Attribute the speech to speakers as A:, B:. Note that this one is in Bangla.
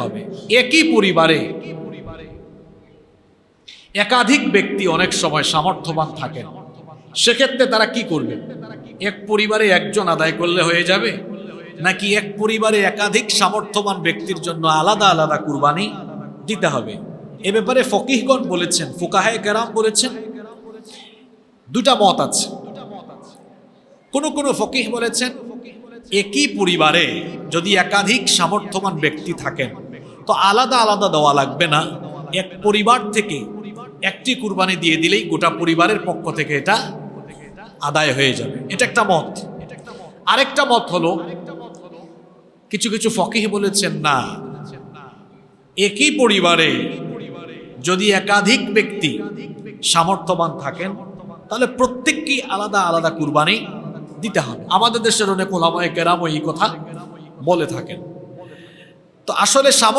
A: হবে। একই পরিবারে একাধিক ব্যক্তি অনেক সময় সামর্থ্যবান থাকেন, সেক্ষেত্রে তারা কি করবে? এক পরিবারে একজন আদায় করলে হয়ে যাবে, নাকি এক পরিবারে একাধিক সামর্থ্যবান ব্যক্তির জন্য আলাদা আলাদা কুরবানি দিতে হবে? এ ব্যাপারে ফকিহগণ বলেছেন, ফুকাহে কেরাম বলেছেন, দুটা মত আছে। কোন কোন ফকিহ বলেছেন একই পরিবারে যদি একাধিক সামর্থ্যবান ব্যক্তি থাকেন তো আলাদা আলাদা দেওয়া লাগবে না, এক পরিবার থেকে একটি কুরবানি দিয়ে দিলেই গোটা পরিবারের পক্ষ থেকে এটা আদায় হয়ে যাবে। এটা একটা মত। আরেকটা মত হলো, কিছু কিছু ফকিহ বলেছেন না, একই পরিবারে যদি একাধিক ব্যক্তি সামর্থ্যবান থাকেন তাহলে প্রত্যেককেই আলাদা আলাদা কুরবানি দিতে হবে। আমাদের দেশের অনেক ওলামায়ে কেরাম এই কথা বলে থাকেন। তো আসলে